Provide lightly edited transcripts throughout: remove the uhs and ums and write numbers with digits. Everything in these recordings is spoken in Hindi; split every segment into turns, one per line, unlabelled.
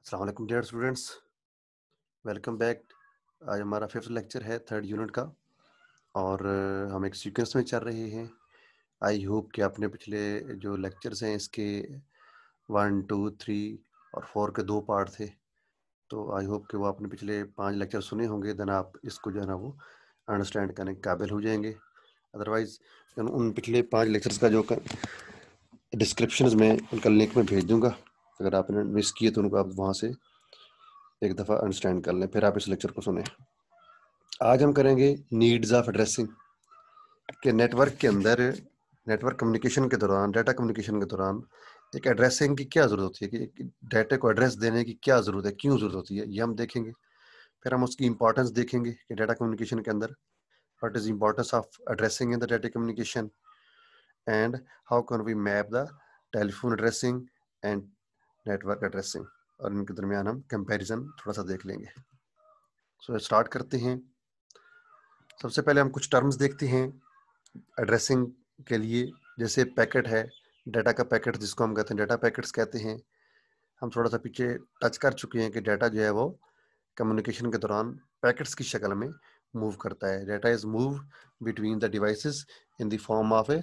अस्सलाम वालेकुम डियर स्टूडेंट्स, वेलकम बैक। आज हमारा फिफ्थ लेक्चर है थर्ड यूनिट का और हम एक सीक्वेंस में चल रहे हैं। आई होप कि आपने पिछले जो लेक्चर्स हैं इसके 1, 2, 3 और 4 के 2 पार्ट थे, तो आई होप कि वो आपने पिछले 5 लेक्चर सुने होंगे। देन आप इसको जो है ना वो अंडरस्टैंड करने के काबिल हो जाएंगे। अदरवाइज उन पिछले 5 लेक्चर्स का जो डिस्क्रिप्शन में उनका लिंक मैं भेज दूंगा। अगर आपने मिस किए तो उनको आप वहाँ से एक दफ़ा अंडरस्टैंड कर लें, फिर आप इस लेक्चर को सुने। आज हम करेंगे नीड्स ऑफ एड्रेसिंग के नेटवर्क के अंदर नेटवर्क कम्युनिकेशन के दौरान, डाटा कम्युनिकेशन के दौरान एक एड्रेसिंग की क्या ज़रूरत होती है, कि एक डाटा को एड्रेस देने की क्या ज़रूरत है, क्यों ज़रूरत होती है, ये हम देखेंगे। फिर हम उसकी इंपॉर्टेंस देखेंगे कि डाटा कम्युनिकेशन के अंदर what is importance of addressing in the data communication and how can we map the telephone addressing and network addressing, और इनके दरमियान हम कंपैरिजन थोड़ा सा देख लेंगे। सो स्टार्ट करते हैं। सबसे पहले हम कुछ टर्म्स देखते हैं एड्रेसिंग के लिए। जैसे पैकेट है, डाटा का पैकेट जिसको हम कहते हैं डाटा पैकेट्स कहते हैं। हम थोड़ा सा पीछे टच कर चुके हैं कि डाटा जो है वो कम्युनिकेशन के दौरान पैकेट्स की शक्ल में मूव करता है। Data is move between the devices in the form of a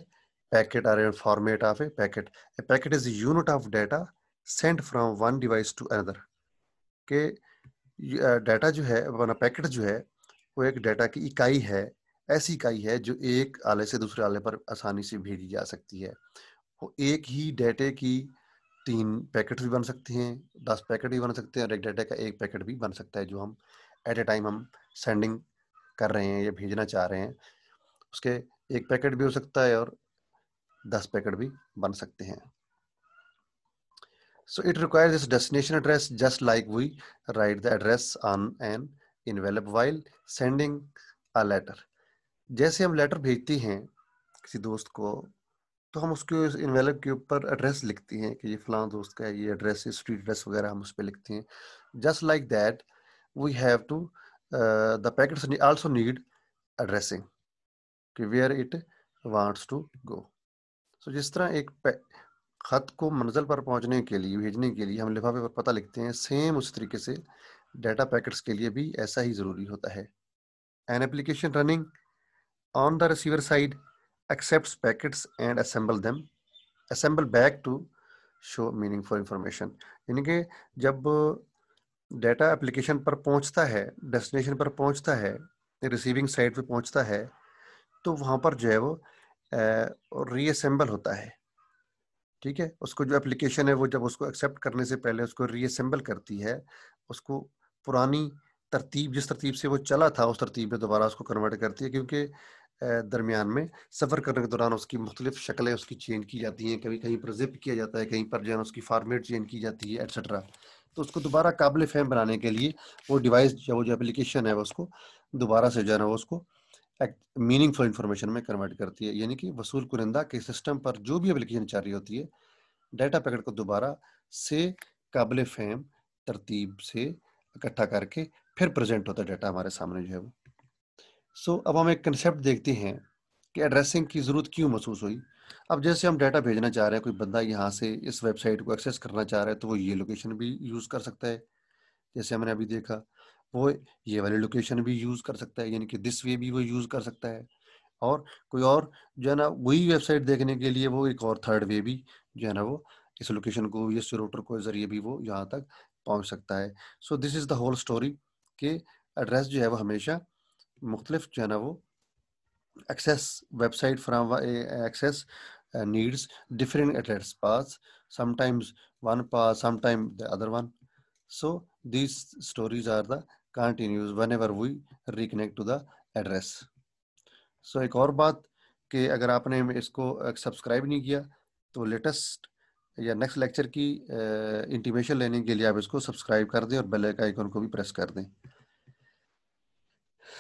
packet और in format of a packet. A packet is unit of data sent from one device to another. के डाटा जो है अपना पैकेट जो है वो एक डाटा की इकाई है, ऐसी इकाई है जो एक आले से दूसरे आले पर आसानी से भेजी जा सकती है। वो एक ही डाटे की 3 पैकेट भी बन सकते हैं, 10 पैकेट भी बन सकते हैं, और एक डाटा का एक पैकेट भी बन सकता है जो हम एट ए टाइम हम सेंडिंग कर रहे हैं या भेजना चाह रहे हैं। उसके एक पैकेट भी हो सकता है और 10 पैकेट भी बन सकते हैं। So it requires this destination address just like we write the address on an envelope while sending a letter. जैसे हम लेटर भेजते हैं किसी दोस्त को, तो हम उसके उस इन्वेलप के ऊपर एड्रेस लिखते हैं कि ये फलां दोस्त का है, ये एड्रेस है, स्ट्रीट एड्रेस वगैरह हम उस पर लिखते हैं। Just like that we have to the packets also need addressing कि where it wants to go. So जिस तरह एक खत को मंजिल पर पहुंचने के लिए, भेजने के लिए हम लिफाफे पर पता लिखते हैं, सेम उस तरीके से डाटा पैकेट्स के लिए भी ऐसा ही जरूरी होता है। An application running on the receiver side accepts packets and assemble back to show meaningful information। यानी कि जब डाटा एप्लीकेशन पर पहुंचता है, डेस्टिनेशन पर पहुंचता है, रिसीविंग साइड पे पहुंचता है, तो वहां पर जो है वो रीअसेंबल होता है। ठीक है, उसको जो एप्लीकेशन है वो जब उसको एक्सेप्ट करने से पहले उसको रीअसेंबल करती है, उसको पुरानी तरतीब, जिस तरतीब से वो चला था उस तरतीब में दोबारा उसको कन्वर्ट करती है, क्योंकि दरमियान में सफ़र करने के दौरान उसकी मुख्तलिफ शक्लें उसकी चेंज की जाती हैं। कभी कहीं पर जिप किया जाता है, कहीं पर जो है उसकी फॉर्मेट चेंज की जाती है, एट्सट्रा। तो उसको दोबारा काबिल फ़हम बनाने के लिए वो डिवाइस वो जो एप्लीकेशन है वो उसको दोबारा से जो है ना वो उसको एक मीनिंगफुल इंफॉर्मेशन में कन्वर्ट करती है। यानी कि वसूल कुनिंदा के सिस्टम पर जो भी एप्लीकेशन चल रही होती है, डाटा पैकेट को दोबारा से काबिल फ़हम तरतीब से इकट्ठा करके फिर प्रेजेंट होता है डाटा हमारे सामने जो है वो। सो अब हम एक कंसेप्ट देखते हैं कि एड्रेसिंग की ज़रूरत क्यों महसूस हुई। अब जैसे हम डाटा भेजना चाह रहे हैं, कोई बंदा यहाँ से इस वेबसाइट को एक्सेस करना चाह रहा है, तो वो ये लोकेशन भी यूज़ कर सकता है, जैसे हमने अभी देखा। वो ये वाली लोकेशन भी यूज़ कर सकता है, यानी कि दिस वे भी वो यूज़ कर सकता है। और कोई और जो है ना वही वेबसाइट देखने के लिए वो एक और थर्ड वे भी जो है ना वो इस लोकेशन को, इस रूटर को जरिए भी वो यहाँ तक पहुँच सकता है। So this is the whole story कि एड्रेस जो है वो हमेशा मुख्तलिफ जो है ना वो access website from access needs different address paths, sometimes one path, sometimes the other one. So these stories are the continuous whenever we reconnect to the address. So एक और बात कि अगर आपने इसको सब्सक्राइब नहीं किया तो लेटेस्ट या नेक्स्ट लेक्चर की इंटीमेशन लेने के लिए आप इसको सब्सक्राइब कर दें और बेल आइकन को भी प्रेस कर दें।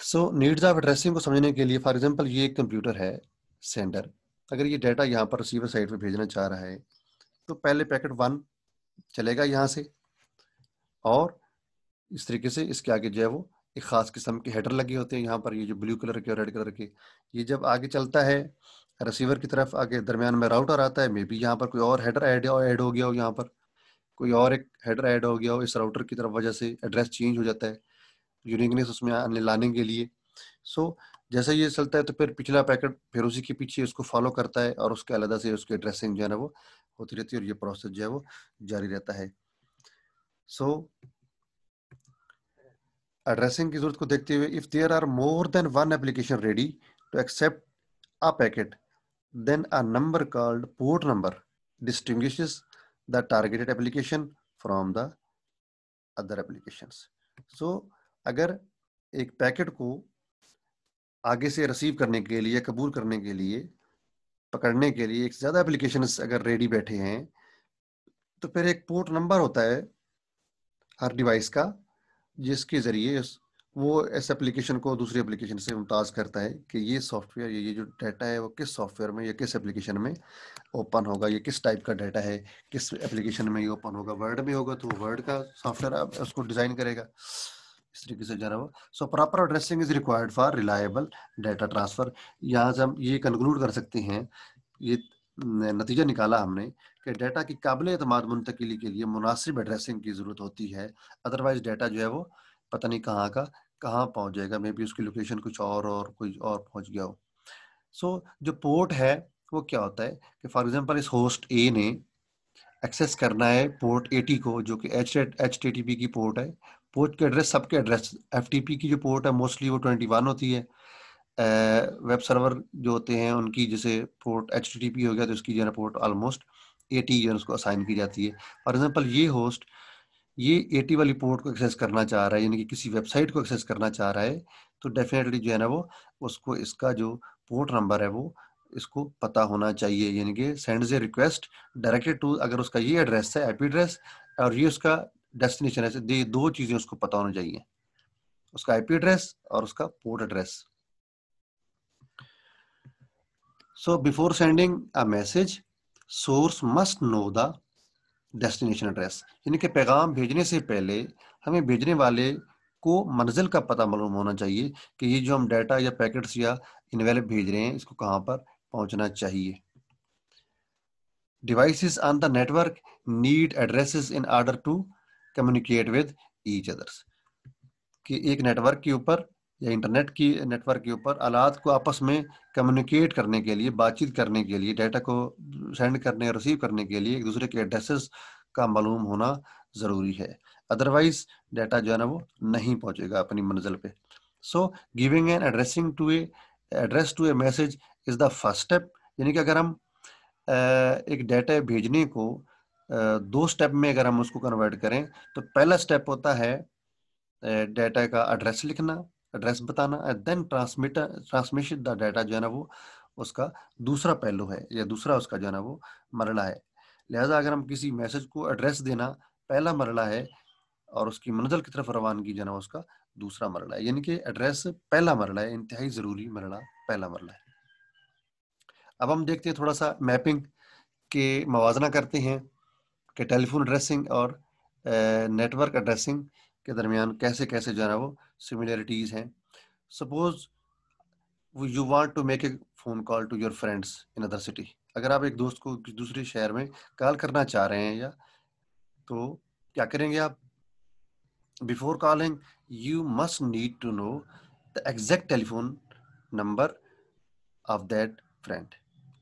सो नीड्स ऑफ एड्रेसिंग को समझने के लिए, फॉर एग्जांपल ये एक कंप्यूटर है सेंडर, अगर ये डाटा यहाँ पर रिसीवर साइड पे भेजना चाह रहा है, तो पहले पैकेट 1 चलेगा यहाँ से, और इस तरीके से इसके आगे जो है वो एक खास किस्म के हेडर लगे होते हैं यहाँ पर, ये जो ब्लू कलर के और रेड कलर के। ये जब आगे चलता है रिसीवर की तरफ, आगे दरमियान में राउटर आता है, मे बी यहाँ पर कोई और हेडर ऐड हो गया हो यहाँ पर, कोई और एक हेडर ऐड हो गया हो इस राउटर की तरफ, वजह से एड्रेस चेंज हो जाता है यूनिकनेस उसमें लाने के लिए। सो जैसे ये चलता है तो फिर पिछला पैकेट फिर उसी के पीछे उसको फॉलो करता है और उसके अलग से उसकी एड्रेसिंग जो है ना वो होती रहती है और ये प्रोसेस जो है वो जारी रहता है। सो एड्रेसिंग की जरूरत को देखते हुए, if there are more than one application ready to accept a packet, then a number called port number distinguishes the targeted application from the other applications. So अगर एक पैकेट को आगे से रिसीव करने के लिए, कबूल करने के लिए, पकड़ने के लिए एक से ज्यादा एप्लीकेशंस अगर रेडी बैठे हैं, तो फिर एक पोर्ट नंबर होता है हर डिवाइस का, जिसके जरिए वो इस एप्लीकेशन को दूसरी एप्लीकेशन से मुमताज करता है कि ये सॉफ्टवेयर, ये जो डाटा है वो किस सॉफ्टवेयर में या किस एप्लीकेशन में ओपन होगा, ये किस टाइप का डाटा है, किस एप्लीकेशन में ये ओपन होगा। वर्ड में होगा तो वर्ड का सॉफ्टवेयर उसको डिजाइन करेगा इस तरीके से जा रहा हो। So proper addressing is required for reliable data transfer. यहाँ से हम ये कंक्लूड कर सकते हैं, ये नतीजा निकाला हमने कि डाटा की काबिल एतमाद मुंतकिली के लिए मुनासिब एड्रेसिंग की जरूरत होती है। अदरवाइज डाटा जो है वो पता नहीं कहाँ का कहाँ पहुंच जाएगा, मे बी उसकी लोकेशन कुछ और कोई और पहुंच गया हो। सो जो पोर्ट है वो क्या होता है कि फॉर एग्जांपल इस होस्ट ए ने एक्सेस करना है पोर्ट 80 को, जो कि HTTP की पोर्ट है। पोर्ट के एड्रेस, सबके एड्रेस, FTP की जो पोर्ट है मोस्टली वो 21 होती है। वेब सर्वर जो होते हैं उनकी जैसे पोर्ट HTTP हो गया तो उसकी जो है पोर्ट ऑलमोस्ट 80 जो है उसको असाइन की जाती है। फॉर एग्जांपल ये होस्ट ये 80 वाली पोर्ट को एक्सेस करना चाह रहा है, यानी कि किसी वेबसाइट को एक्सेस करना चाह रहा है, तो डेफिनेटली जो है ना वो उसको इसका जो पोर्ट नंबर है वो इसको पता होना चाहिए। यानी कि sends a request directed to, अगर उसका ये एड्रेस है आईपी एड्रेस और ये उसका डेस्टिनेशन है, ये दो चीजें उसको पता होनी चाहिए, उसका आईपी एड्रेस और उसका port address. So before sending a message, source must know the destination address, यानी कि पैगाम भेजने से पहले हमें भेजने वाले को मंजिल का पता मालूम होना चाहिए कि ये जो हम डाटा या पैकेट्स या इनवेलप भेज रहे हैं इसको कहाँ पर पहुंचना चाहिए। Devices on the network need addresses in order to communicate with each others, कि एक नेटवर्क के ऊपर या इंटरनेट की नेटवर्क के ऊपर आलात को आपस में कम्युनिकेट करने के लिए, बातचीत करने के लिए, डाटा को सेंड करने और रिसीव करने के लिए एक दूसरे के एड्रेसेस का मालूम होना ज़रूरी है। अदरवाइज डाटा जो है ना वो नहीं पहुंचेगा अपनी मंजिल पे। So giving an addressing to address to a message is the first step, यानी कि अगर हम एक डाटा भेजने को दो स्टेप में अगर हम उसको कन्वर्ट करें, तो पहला स्टेप होता है डाटा का एड्रेस लिखना, एड्रेस बताना, and then transmission the data जो है ना वो उसका दूसरा पहलू है या दूसरा उसका जो है ना वो मरला है। लिहाजा अगर हम किसी मैसेज को एड्रेस देना पहला मरला है और उसकी मंजिल की तरफ रवानगी जो है ना उसका दूसरा मरला है, यानी कि एड्रेस पहला मरला है, इंतहाई जरूरी मरला पहला मरला है। अब हम देखते हैं थोड़ा सा मैपिंग के मवाजना करते हैं कि टेलीफोन एड्रेसिंग और नेटवर्क एड्रेसिंग के दरमियान कैसे कैसे जो है ना वो सिमिलरिटीज हैं। Suppose you want to make a phone call to your friends in other city, अगर आप एक दोस्त को किसी दूसरे शहर में कॉल करना चाह रहे हैं या तो क्या करेंगे आप? Before calling you must need to know the exact telephone number of that friend.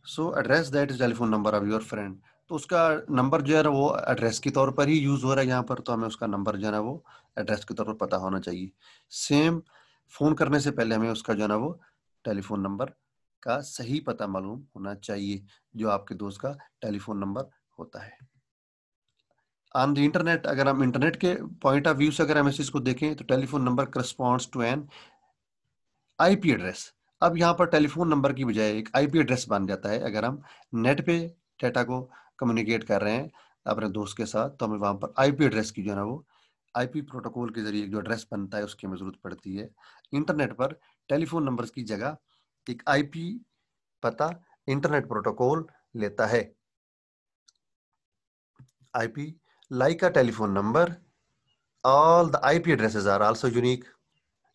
So address that is telephone number of your friend, तो उसका नंबर जो है ना वो एड्रेस के तौर पर ही यूज हो रहा है यहाँ पर, तो हमें उसका नंबर जो है ना वो एड्रेस के तौर पर पता होना चाहिए। सेम फोन करने से पहले हमें उसका जो है ना वो टेलीफोन नंबर का सही पता मालूम होना चाहिए, जो आपके दोस्त का टेलीफोन नंबर होता है। ऑन द इंटरनेट, अगर हम इंटरनेट के पॉइंट ऑफ व्यू से अगर हम इस चीज को देखें तो telephone number corresponds to an IP address. अब यहाँ पर टेलीफोन नंबर की बजाय एक आईपी एड्रेस बन जाता है। अगर हम नेट पे डाटा को कम्युनिकेट कर रहे हैं अपने दोस्त के साथ, तो हमें वहां पर आईपी एड्रेस की जो है ना वो आईपी प्रोटोकॉल के जरिए जो एड्रेस बनता है उसकी हमें जरूरत पड़ती है। इंटरनेट पर टेलीफोन नंबर की जगह एक आईपी पता इंटरनेट प्रोटोकॉल लेता है। IP like a telephone number, all the IP addresses are also unique,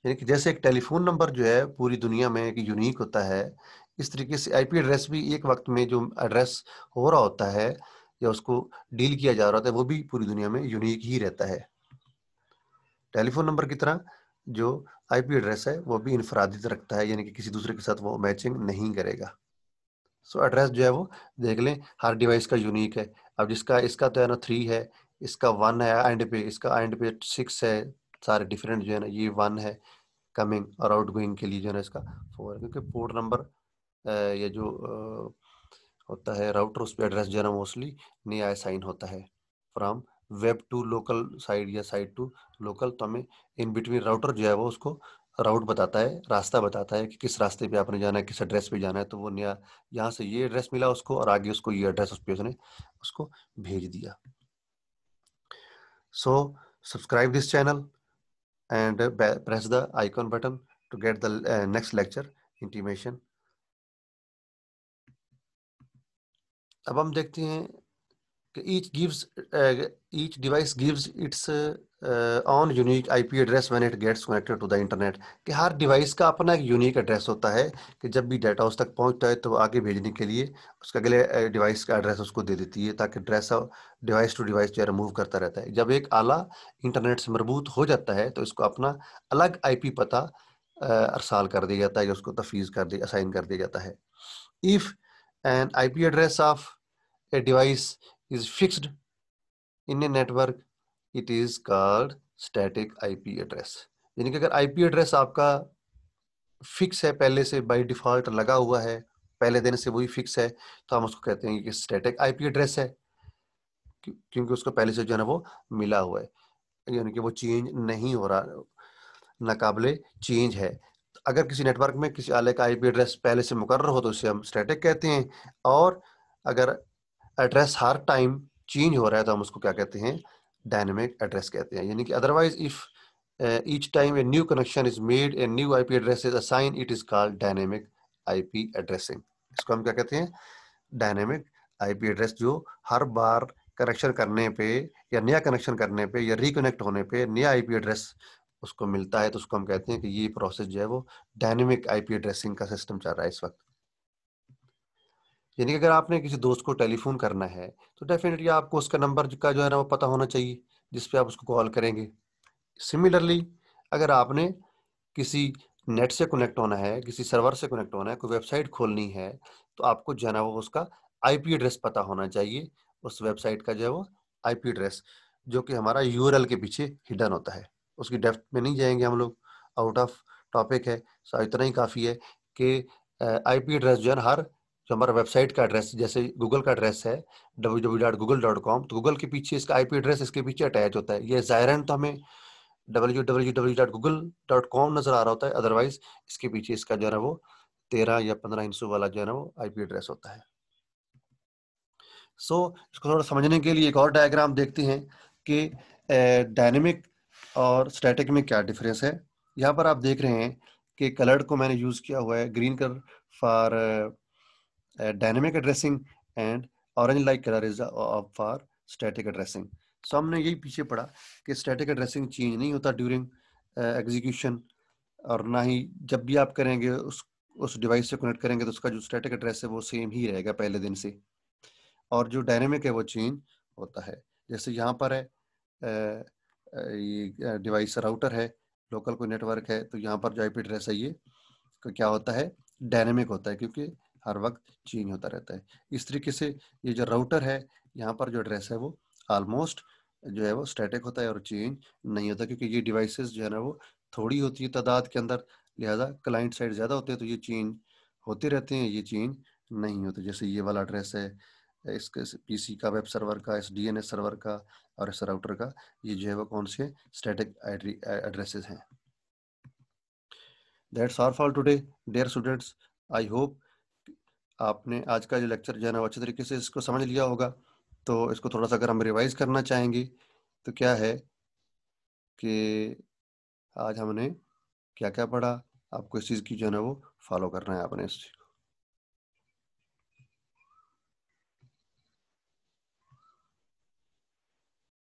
यानी कि जैसे एक टेलीफोन नंबर जो है पूरी दुनिया में एक यूनिक होता है, इस तरीके से आईपी एड्रेस भी एक वक्त में जो एड्रेस हो रहा होता है या उसको डील किया जा रहा था वो भी पूरी दुनिया में यूनिक ही रहता है। टेलीफोन नंबर की तरह जो आईपी एड्रेस है वो भी इनफरादियत रखता है, यानी कि किसी दूसरे के साथ वो मैचिंग नहीं करेगा। सो एड्रेस जो है वो देख लें, हर डिवाइस का यूनिक है। अब जिसका इसका तो है ना 3 है, इसका 1 है एंड पे, इसका एंड पे 6 है, सारे डिफरेंट जो है ना, ये 1 है कमिंग और आउटगोइंग के लिए जो है ना इसका 4 है, क्योंकि पोर्ट नंबर ये जो होता है राउटर, उस पर एड्रेस जो है ना मोस्टली नया असाइन होता है from web two local side या साइड टू लोकल। तो हमें इन बिटवीन राउटर जो है वो उसको राउट बताता है, रास्ता बताता है कि किस रास्ते पे आपने जाना है, किस एड्रेस पे जाना है। तो वो नया यहाँ से ये एड्रेस मिला उसको और आगे उसको ये एड्रेस उस पे उसने उसको भेज दिया। So subscribe this channel and press the icon button to get the next lecture intimation। अब हम देखते हैं कि each device gives its own unique IP address when it gets connected to the internet। कि हर डिवाइस का अपना एक यूनिक एड्रेस होता है कि जब भी डाटा उस तक पहुंचता है तो आगे भेजने के लिए उसके अगले डिवाइस का एड्रेस उसको दे देती है, ताकि एड्रेस डिवाइस टू डिवाइस जो है मूव करता रहता है। जब एक आला इंटरनेट से मरबूत हो जाता है तो इसको अपना अलग IP पता अरसाल कर दिया जाता है, या उसको तफवीज़ कर दिया, असाइन कर दिया जाता है। If an IP address of a device is fixed in a network it is called static IP address. यानी कि अगर आईपी एड्रेस आपका फिक्स है, पहले से बाय डिफॉल्ट लगा हुआ है, पहले दिन से वही फिक्स है, तो हम उसको कहते हैं कि स्टैटिक आईपी एड्रेस है, क्योंकि उसको पहले से जो है ना वो मिला हुआ है, यानी कि वो चेंज नहीं हो रहा, नाकाबिले चेंज है। अगर किसी नेटवर्क में किसी आले का आईपी एड्रेस पहले से मुकर्रर हो तो उसे हम स्टैटिक कहते हैं, और अगर एड्रेस हर टाइम चेंज हो रहा है तो हम उसको क्या कहते हैं, डायनेमिक एड्रेस कहते हैं। यानी कि otherwise if each time a new connection is made, a new IP address is assigned, it is called dynamic IP addressing। इसको हम क्या कहते हैं, डायनेमिक आईपी एड्रेस, जो हर बार कनेक्शन करने पे या नया कनेक्शन करने पे या रिकनेक्ट होने पे नया आईपी एड्रेस उसको मिलता है, तो उसको हम कहते हैं कि ये प्रोसेस जो है वो डायनेमिक आईपी एड्रेसिंग का सिस्टम चल रहा है इस वक्त। यानी कि अगर आपने किसी दोस्त को टेलीफोन करना है तो डेफिनेटली आपको उसका नंबर का जो है ना वो पता होना चाहिए जिस पे आप उसको कॉल करेंगे। सिमिलरली अगर आपने किसी नेट से कनेक्ट होना है, किसी सर्वर से कनेक्ट होना है, कोई वेबसाइट खोलनी है, तो आपको जो है ना वो उसका आईपी एड्रेस पता होना चाहिए, उस वेबसाइट का जो है वो आईपी एड्रेस, जो कि हमारा यूआरएल के पीछे हिडन होता है। उसकी डेप्थ में नहीं जाएंगे हम लोग, आउट ऑफ टॉपिक है। सो इतना ही काफ़ी है कि आईपी एड्रेस जो है ना, हर जो हमारा वेबसाइट का एड्रेस, जैसे गूगल का एड्रेस है www.google.com, तो गूगल के पीछे इसका आईपी एड्रेस इसके पीछे अटैच होता है। ये ज़ाहिरन तो हमें www.google.com नजर आ रहा होता है, अदरवाइज इसके पीछे इसका जो है ना वो 13 या 15 हिस्सों वाला जो है ना वो आईपी एड्रेस होता है। सो इसको थोड़ा समझने के लिए एक और डायग्राम देखते हैं कि डायनेमिक और स्टैटिक में क्या डिफरेंस है। यहाँ पर आप देख रहे हैं कि कलर्ड को मैंने यूज किया हुआ है, green colour for dynamic addressing and orange like colour is for static addressing. So हमने यही पीछे पढ़ा कि स्टैटिक एड्रेसिंग चेंज नहीं होता ड्यूरिंग एग्जीक्यूशन, और ना ही जब भी आप करेंगे उस डिवाइस से कनेक्ट करेंगे तो उसका जो स्टैटिक एड्रेस है वो सेम ही रहेगा पहले दिन से, और जो डायनेमिक है वो चेंज होता है। जैसे यहाँ पर है ये डिवाइस राउटर है, लोकल कोई नेटवर्क है, तो यहाँ पर जो आईपी एड्रेस है ये क्या होता है, डायनेमिक होता है, क्योंकि हर वक्त चेंज होता रहता है। इस तरीके से ये जो राउटर है, यहाँ पर जो एड्रेस है वो ऑलमोस्ट जो है वो स्टैटिक होता है और चेंज नहीं होता, क्योंकि ये डिवाइसेस जो है ना वो थोड़ी होती है तादाद के अंदर, लिहाजा क्लाइंट साइड ज़्यादा होते हैं, तो ये चेंज होते रहते हैं, ये चेंज नहीं होते। जैसे ये वाला एड्रेस है इसके पीसी का, वेब सर्वर का, इस डीएनएस सर्वर का और इस राउटर का, ये जो है वो कौन से स्टैटिक एड्रेसेस हैं। That's all for today dear students. I hope आपने आज का जो लेक्चर जो है ना वो अच्छे तरीके से इसको समझ लिया होगा। तो इसको थोड़ा सा अगर हम रिवाइज करना चाहेंगे तो क्या है कि आज हमने क्या क्या पढ़ा, आपको इस चीज़ की जो है ना वो फॉलो करना है आपने इस